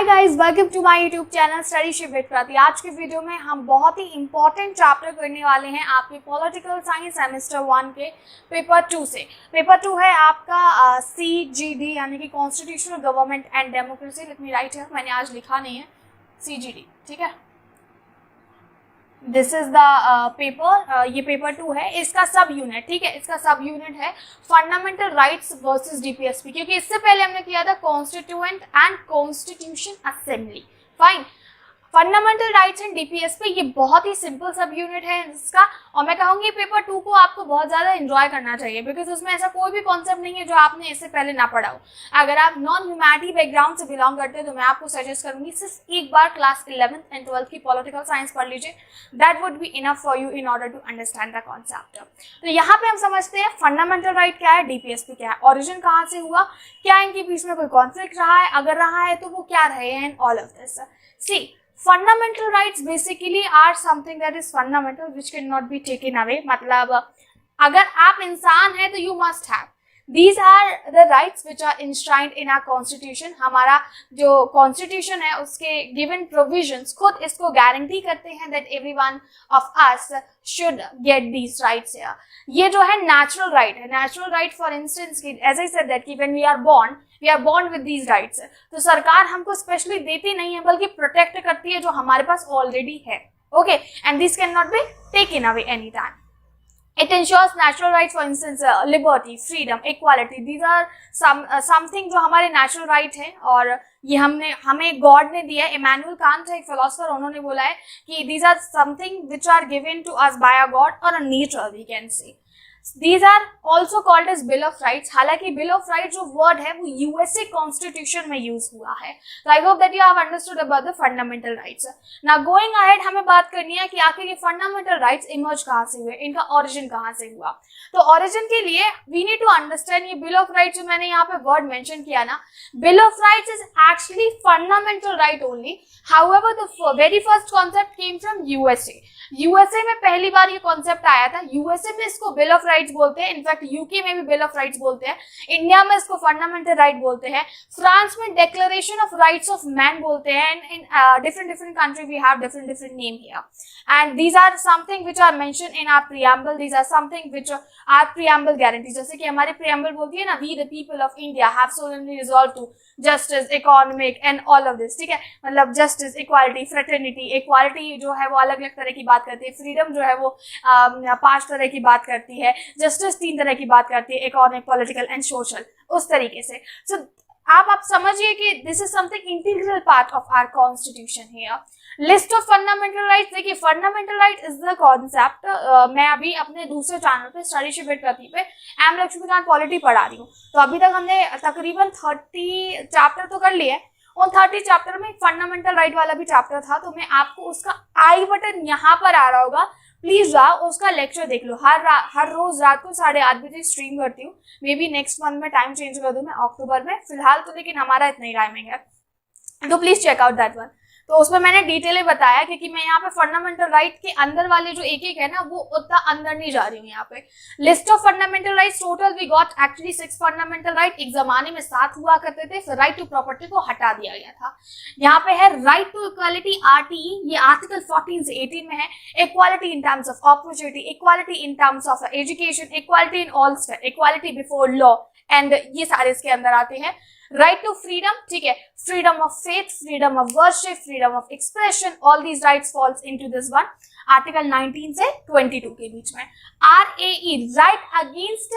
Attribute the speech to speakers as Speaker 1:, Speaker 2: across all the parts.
Speaker 1: Hi guys, welcome to my YouTube channel studyship with Prati. आज के video में हम बहुत ही इंपॉर्टेंट चैप्टर करने वाले हैं आपके पॉलिटिकल साइंस सेमेस्टर 1 के पेपर 2 से। पेपर 2 है आपका CGD यानी कि constitutional government and democracy. Let me right here, मैंने आज लिखा नहीं है CGD, ठीक है। दिस इज द पेपर, ये पेपर 2 है, इसका सब यूनिट, ठीक है, इसका सब यूनिट है फंडामेंटल राइट्स वर्सेस DPSP, क्योंकि इससे पहले हमने किया था constituent and constitution assembly. Fine, fundamental rights and DPSP ये बहुत ही सिंपल सब यूनिट है इसका, और मैं कहूँगी पेपर 2 को आपको बहुत ज़्यादा एंजॉय करना चाहिए, बिकॉज उसमें ऐसा कोई भी कॉन्सेप्ट नहीं है जो आपने इससे पहले ना पढ़ा हो। अगर आप नॉन ह्यूमैनिटी बैकग्राउंड से बिलोंग करते हैं तो मैं आपको सजेस्ट करूंगी सिर्फ एक बार क्लास 11th एंड 12th की पॉलिटिकल साइंस पढ़ लीजिए। That would be enough for you in order to understand the concept. तो यहाँ पे हम समझते हैं फंडामेंटल राइट क्या है, DPSP क्या है, ओरिजिन कहाँ से हुआ, क्या इनके बीच में कोई कॉन्फ्लिक्ट रहा है, अगर रहा है तो वो क्या रहे हैं, and all of this. See, fundamental rights basically are something that is fundamental which cannot be taken away। मतलब अगर आप इंसान हैं तो you must have, these are the rights which are enshrined in our constitution। हमारा जो constitution है उसके given provisions खुद इसको गारंटी करते हैं that everyone of us should get these rights here। ये जो है natural right है, natural right for instance as I said that कि when we are born with these rights। तो सरकार हमको स्पेशली देती नहीं है बल्कि प्रोटेक्ट करती है जो हमारे पास ऑलरेडी है, okay, and this can not be taken away any time. It ensures natural rights, for instance, liberty, freedom, equality. These are something जो हमारे natural right है, और ये हमें God ने दिया है। इमैनुअल कांट है एक फिलोसफर, उन्होंने बोला है कि these are something which are given to us by a God or a nature, we can say। These are also called as Bill of Rights। हालांकि Bill of Rights जो word है वो USA कॉन्स्टिट्यूशन में use हुआ है। So I hope that you have understood about the fundamental rights। Now going ahead हमें बात करनी है कि आखिर ये fundamental rights इमर्ज कहाँ से हुए, इनका origin कहाँ से हुआ। तो origin के लिए we need to understand ये Bill of Rights जो मैंने यहाँ पे वर्ड मेंशन किया ना, Bill of Rights is actually fundamental right only। However the very first concept came from USA में पहली बार ये कॉन्सेप्ट आया था। USA में इसको बिल ऑफ राइट्स बोलते हैं, इनफैक्ट UK में भी बिल ऑफ राइट्स बोलते हैं, इंडिया में इसको फंडामेंटल राइट बोलते हैं, फ्रांस में declaration of rights of man बोलते हैं, and in different country we have different name here. And these are something which are mentioned in our preamble, these are something which are preamble guarantee. जैसे कि हमारे preamble बोलती है ना, we the people of India have solemnly resolve to justice, economic and all of this, ठीक है। मतलब justice, equality, fraternity, equality जो है वो अलग अलग तरह की बात करती है, फ्रीडम जो है वो 5 तरह की बात करती है, जस्टिस 3 तरह की बात करती है, इकोनॉमिक, पॉलिटिकल एंड सोशल, उस तरीके से। सो आप समझिए कि this is something integral part of our constitution here. List of fundamental rights, देखिए fundamental right is the concept. मैं अभी अपने दूसरे चैनल पे स्टडीशिप विद प्रति पे एम लक्ष्मीकांत पॉलिटी पढ़ा रही हूँ। तो अभी तक हमने तकरीबन 30 चैप्टर तो कर लिए। उन 30 चैप्टर में फंडामेंटल राइट वाला भी चैप्टर था, तो मैं आपको उसका आई बटन यहाँ पर आ रहा होगा, प्लीज जाओ उसका लेक्चर देख लो। हर रोज रात को 8:30 बजे स्ट्रीम करती हूँ। मे बी नेक्स्ट मंथ में टाइम चेंज कर दूं मैं, अक्टूबर में, फिलहाल तो लेकिन हमारा इतना ही टाइमिंग है, तो please check out that one. तो उसमें मैंने डिटेल में बताया, क्योंकि मैं यहाँ पे फंडामेंटल राइट के अंदर वाले जो एक है ना, वो उतना अंदर नहीं जा रही हूँ। यहाँ पे list of fundamental rights, total we got actually 6 fundamental right. एक जमाने में 7 हुआ करते थे, फिर राइट टू प्रॉपर्टी को हटा दिया गया था। यहाँ पे है राइट टू इक्वालिटी, RTE, ये आर्टिकल 14 से 18 में है। Equality in terms of opportunity, equality in terms of education, equality in all sphere, equality before law, and ये सारे इसके अंदर आते हैं। राइट टू फ्रीडम, ठीक है, freedom of faith, freedom of worship, freedom of expression, all these rights falls into this one. Article 19 से 22 के बीच में। RAE, राइट अगेंस्ट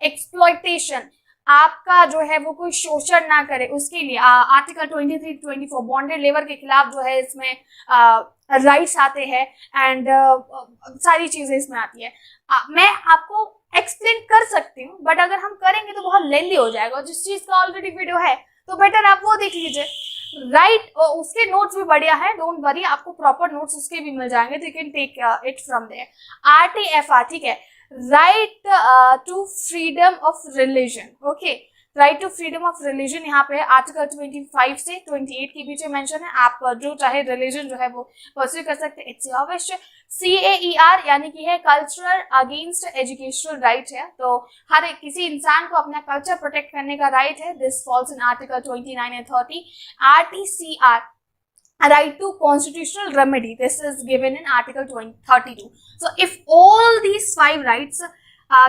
Speaker 1: एक्सप्लॉयटेशन, आपका जो है वो कोई शोषण ना करे उसके लिए। आर्टिकल 23-24 बॉन्डेड लेबर के खिलाफ जो है इसमें राइट्स आते हैं, एंड सारी चीजें इसमें आती है। मैं आपको एक्सप्लेन कर सकती हूँ, बट अगर हम करेंगे तो बहुत लेंदी हो जाएगा। जिस चीज का ऑलरेडी वीडियो है तो बेटर आप वो देख लीजिए। राइट, उसके नोट्स भी बढ़िया है, डोंट वरी, आपको प्रॉपर नोट्स उसके भी मिल जाएंगे, तो you can take it from there. RTFR, ठीक है, right to freedom of religion, okay, right to freedom of religion यहाँ पे आर्टिकल 25 से 28 के बीच में मेंशन है। आप जो चाहे रिलीजन जो है वो परस्यू कर सकते हैं, इट्स योर विश। CAER यानी कि है कल्चरल अगेंस्ट एजुकेशनल राइट है, तो हर एक किसी इंसान को अपना कल्चर प्रोटेक्ट करने का राइट है. This falls in article 29 and 30. RTCR, right to constitutional remedy, this is given in article 32. So if all these 5 rights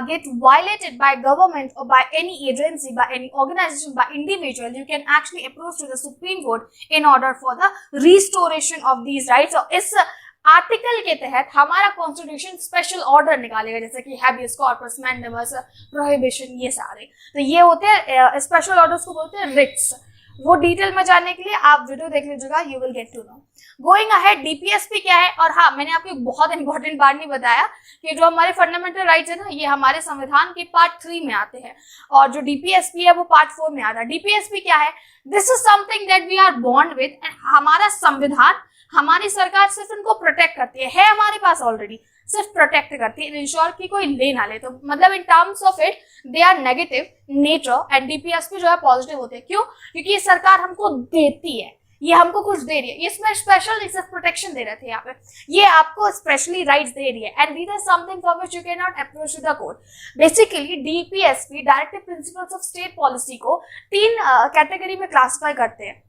Speaker 1: get violated by government or by any agency, by any organization, by individual, you can actually approach to the Supreme Court in order for the restoration of these rights. और इस article के तहत हमारा constitution special order निकालेगा, जैसे कि habeas corpus, mandamus, prohibition, ये सारे. तो ये होते हैं स्पेशल ऑर्डर्स को बोलते हैं रिट्स. वो डिटेल में जानने के लिए आप वीडियो देख लीजिएगा, you will get to know. Going ahead, DPSP क्या है. और हाँ, मैंने आपको बहुत इंपॉर्टेंट बात नहीं बताया कि जो हमारे फंडामेंटल राइट्स है ना, ये हमारे संविधान के पार्ट 3 में आते हैं, और जो डीपीएसपी है वो पार्ट 4 में आता है. डीपीएसपी क्या है? This is something that we are born with, and हमारा संविधान, हमारी सरकार सिर्फ इनको प्रोटेक्ट करती है हमारे पास ऑलरेडी, सिर्फ प्रोटेक्ट करती है, इंश्योर कि कोई ले ना ले. तो मतलब in terms of it they are negative nature, and DPSP जो है पॉजिटिव होते हैं. क्यों? क्योंकि ये सरकार हमको देती है, ये हमको कुछ दे रही है, इसमें स्पेशल प्रोटेक्शन दे रहे थे यहाँ पे, ये आपको स्पेशली राइट्स दे रही है. And these are something for which you can not approach to the court. Basically DPSP, directive principles of state policy को 3 कैटेगरी में क्लासिफाई करते हैं.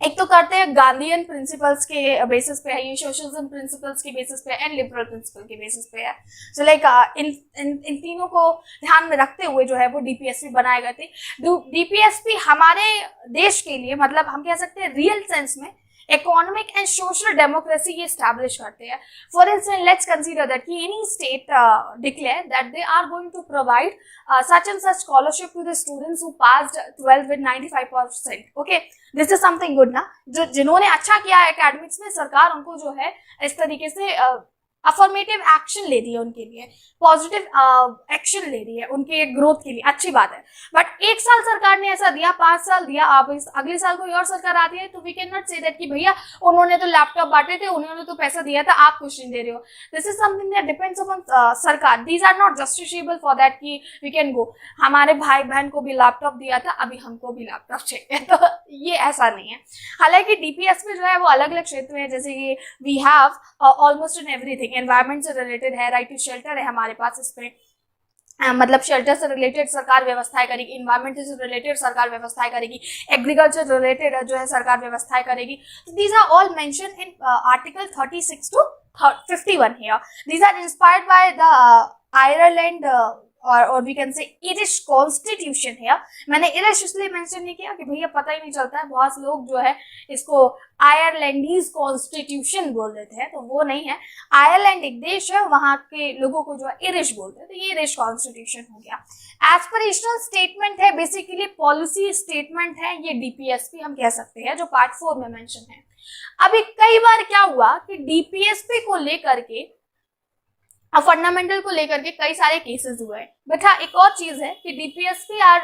Speaker 1: एक तो करते हैं गांधीयन प्रिंसिपल्स के बेसिस पे है, ये सोशलिज्म प्रिंसिपल्स के बेसिस पे एंड लिबरल प्रिंसिपल के बेसिस पे है. सो लाइक इन तीनों को ध्यान में रखते हुए जो है वो डीपीएसपी बनाए गए थे. डीपीएसपी हमारे देश के लिए, मतलब हम कह सकते हैं रियल सेंस में, इकोनॉमिक एंड सोशल डेमोक्रेसी ये स्टैब्लिश करते हैं. For instance, let's consider that कि any state declare that they are going to provide such and such scholarship to the students who passed 12 with 95%. Okay, this is something good ना. जो जिन्होंने अच्छा किया है एकेडमिक्स में, सरकार उनको जो है इस तरीके से अफर्मेटिव एक्शन ले रही है, उनके लिए पॉजिटिव एक्शन ले रही है, उनके ग्रोथ के लिए, अच्छी बात है. बट 1 साल सरकार ने ऐसा दिया, 5 साल दिया, आप अगले साल कोई और सरकार आती है, तो we can not say that कि भैया उन्होंने तो लैपटॉप बांटे थे, उन्होंने तो पैसा दिया था, आप कुछ नहीं दे रहे हो. This is something that depends upon सरकार. These are not justifiable for that कि वी कैन गो, हमारे भाई बहन को भी लैपटॉप दिया था, अभी हमको भी लैपटॉप चाहिए. तो ये ऐसा नहीं है. हालांकि डीपीएस में जो है वो अलग अलग क्षेत्र में, जैसे कि we have almost in everything. Environment से रिलेटेड है, राइट टू शेल्टर है हमारे पास, इस पे मतलब शेल्टर से रिलेटेड सरकार व्यवस्थाएं करेगी, इन्वायरमेंट से रिलेटेड सरकार व्यवस्थाएं करेगी, एग्रीकल्चर रिलेटेड जो है सरकार व्यवस्थाएं करेगी. तो these are all mention in article 36 to 51 here. These are inspired by the Ireland और we can say Irish constitution है. मैंने इरिश इसलिए मेंशन नहीं किया कि भैया पता ही नहीं चलता है, बहुत लोग जो है इसको आयरलैंडीज कॉन्स्टिट्यूशन बोल देते हैं, तो वो नहीं है. आयरलैंड एक देश है, वहां के लोगों को जो है इरिश बोलते हैं, तो ये इरिश कॉन्स्टिट्यूशन हो गया. एस्पिरेशनल स्टेटमेंट है, बेसिकली पॉलिसी स्टेटमेंट है, ये डीपीएसपी हम कह सकते हैं, जो पार्ट 4 में मेंशन है. अभी कई बार क्या हुआ कि डीपीएसपी को लेकर के, फंडामेंटल को लेकर के कई सारे केसेस हुए हैं. बट हाँ, एक और चीज है कि DPSP are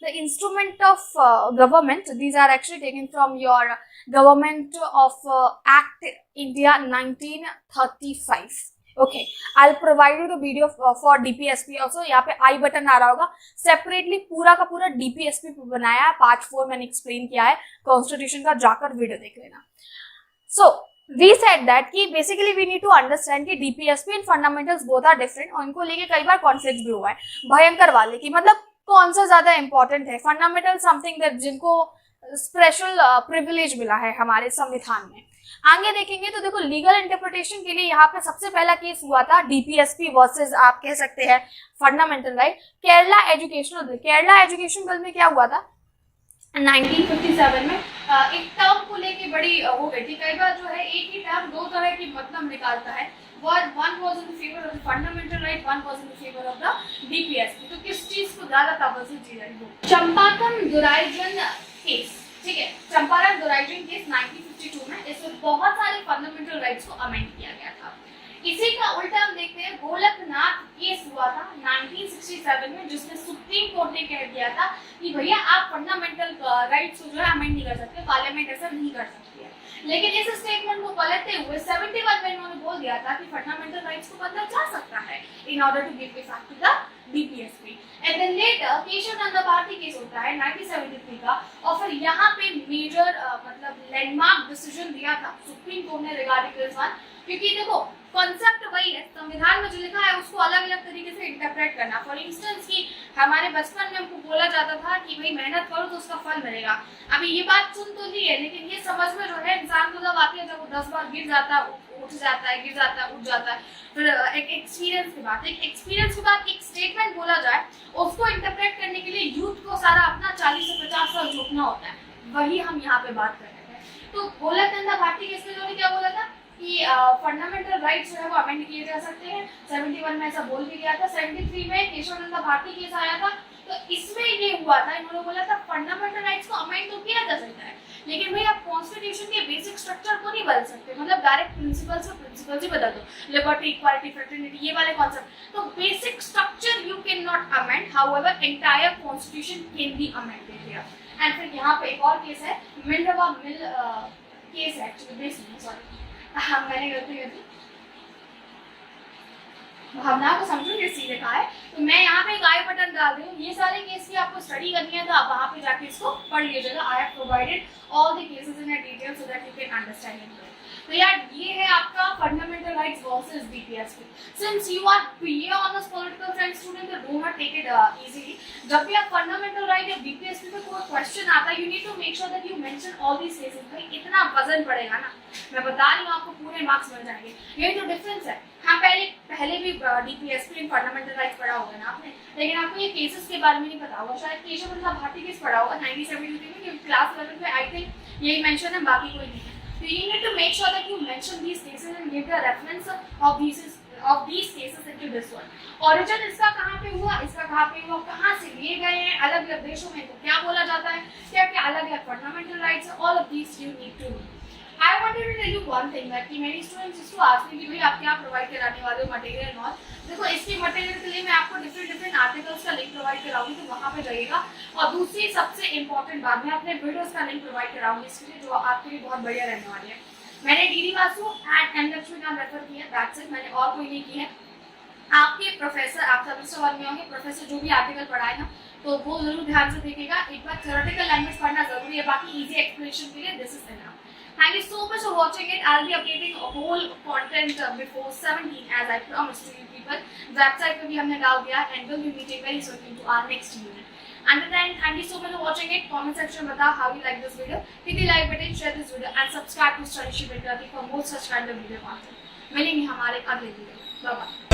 Speaker 1: the instrument of government. These are actually taken from your government of act India 1935. Okay, I will provide you the video for DPSP also. यहाँ पे आई बटन आ रहा होगा. सेपरेटली पूरा का पूरा डीपीएसपी बनाया है, पार्ट 4 मैंने एक्सप्लेन किया है कॉन्स्टिट्यूशन का, जाकर वीडियो देख लेना. सो we said that कि basically we need to understand कि DPSP and fundamentals both are different, और इनको लेके कई बार कॉन्फ्लिक्ट भी हुआ है भयंकर वाले की, मतलब कौन सा ज्यादा इंपॉर्टेंट है. फंडामेंटल समथिंग दैट जिनको स्पेशल प्रिविलेज मिला है हमारे संविधान में. आगे देखेंगे तो देखो, लीगल इंटरप्रिटेशन के लिए यहाँ पे सबसे पहला केस हुआ था डीपीएसपी वर्सेस आप कह सकते हैं fundamental right. Kerala educational bill. Kerala education bill में क्या हुआ था 1957 में, एक टर्म को लेके बड़ी हो गई थी. कई बार जो है एक ही टर्म 2 तरह की मतलब निकालता है. One was in favour of the fundamental right, one was in favour of the DPSP. तो किस चीज को ज्यादा तवज्जो दी जाएगी? चंपारण दुराइजन केस. ठीक है, चंपारण दुराइजन केस 1952 में, इसमें बहुत सारे फंडामेंटल राइट्स को अमेंड किया गया था. इसी का उल्टा हम देखते हैं, गोलकनाथ केस हुआ था 1967 में, जिसमें सुप्रीम कोर्ट ने कह दिया था कि भैया आप फंडामेंटल राइट्स को जो है अमेंड नहीं कर सकते, पार्लियामेंट ऐसा नहीं कर सकती है. लेकिन इस स्टेटमेंट को पलटते हुए 71 में इन्होंने बोल दिया था कि फंडामेंटल राइट्स को बदला जा सकता है in order to give effect to the DPSP. And then later Kesavananda Bharati case होता है 1973 का, और फिर यहाँ पे मेजर मतलब लैंडमार्क डिसीजन दिया था सुप्रीम कोर्ट ने रिगार्डिंग दिस वन. क्योंकि देखो कॉन्सेप्ट वही है, संविधान में जो लिखा है उसको अलग अलग तरीके से इंटरप्रेट करना। फॉर इंस्टेंस कि हमारे बचपन में हमको बोला जाता था कि भाई मेहनत करो तो उसका फल मिलेगा। अभी ये बात सुन तो ली है, लेकिन ये समझ में जो है इंसान को जब आती है, जब वो 10 बार गिर जाता है, उठ जाता है, गिर जाता है, उठ जाता है, फिर एक एक्सपीरियंस के बाद एक स्टेटमेंट बोला जाए, उसको इंटरप्रेट करने के लिए यूथ को सारा अपना 40 से 50 साल झोंकना होता है। वही हम यहाँ पे बात कर रहे हैं। तो गोलकचंदा भारती केस में उन्होंने क्या बोला था कि फंडामेंटल राइट्स जो है वो अमेंड किए जा सकते हैं। 71 में ऐसा बोल भी गया था। 73 में केशवानंदा भारती केस आया था, तो इसमें ये हुआ था, इन्होंने बोला था फंडामेंटल राइट्स को अमेंड तो किया जा सकता है, लेकिन भाई आप कॉन्स्टिट्यूशन के बेसिक स्ट्रक्चर को नहीं बदल सकते। मतलब डायरेक्ट प्रिंसिपल्स ही बदल दो, लिबर्टी, इक्वालिटी, फ्रेटर्निटी, ये वाले कॉन्सेप्ट। तो basic structure you can not amend, however entire constitution can be amended here. And फिर यहाँ पे एक और केस है, मिनर्वा मिल केस है एक्चुअली, बेसिकली सॉरी मैंने गलती कर दी, भावना को समझो ये सी लिखा है, तो मैं यहाँ पे एक आई बटन डाल रही हूँ। ये सारे केस की आपको स्टडी करनी है तो आप वहाँ पे जाके इसको पढ़ लीजिएगा। I have provided all the cases in a detail so that you can understand it. तो यार ये है आपका fundamental rights versus DPSP. Since you are BA honours political science student, तो do not take it easily. जब भी आप fundamental right या बीपीएसपी पे कोई क्वेश्चन आता है, you need to make sure that you mention all these cases. भाई इतना वजन पड़ेगा ना, मैं बता रही हूँ आपको पूरे मार्क्स मिल जाएंगे। यही तो डिफरेंस है। हम पहले भी डीपीएसपी इन फंडामेंटल राइट्स पढ़ा होगा ना आपने, लेकिन आपको ये केसेस के बारे में नहीं पता होगा। शायद केशवानंदा भारती केस पढ़ा होगा 1973 में, क्लास 11 में आई थिंक यही मेंशन है, बाकी कोई नहीं है। So you need to make sure that you mention these cases and give the reference of these cases into this one. Origin इसका कहाँ पे हुआ, इसका कहाँ पे हुआ, कहाँ से लिए गए हैं, अलग अलग देशों में तो क्या बोला जाता है, क्या क्या अलग अलग फंडामेंटल राइट्स है, all of these you need to know. I wanted to tell you one thing that कि मेरी स्टूडेंट्स इसको आस्क मी कि भाई आप क्या प्रोवाइड कराने वाले हो मटेरियल और देखो, इसके मटेरियल के लिए मैं आपको डिफरेंट आर्टिकल्स का लिंक प्रोवाइड कराऊंगी, तो वहाँ पे जाइएगा। और दूसरी सबसे इंपॉर्टेंट बात, मैं अपने वीडियोस का लिंक प्रोवाइड कराऊंगी इसके लिए, जो आपके लिए बहुत बढ़िया रहने वाली है। मैंने D D Vasu and M Lakshmi नाम रेफर किया, दैट्स इट, मैंने और कोई नहीं किया है। आपके प्रोफेसर, आप सेमेस्टर 1 में होंगे, प्रोफेसर जो भी आर्टिकल पढ़ाए ना, तो वो जरूर ध्यान से देखिएगा। एक बार थ्योरेटिकल लैंग्वेज पढ़ना जरूरी है, बाकी इजी एक्सप्लेनेशन के लिए this is enough. Thank you so much for watching it. I'll be updating a whole content before 17 as I promised to you people. Website पे भी हमने डाल दिया and we'll be meeting very soon into our next unit. Until then, thank you so much for watching it. Comment section में बताओ how you like this video. Hit the like button, share this video and subscribe to Study Ship for more such kind of video content. मिलेंगे हमारे अगले video. Bye bye.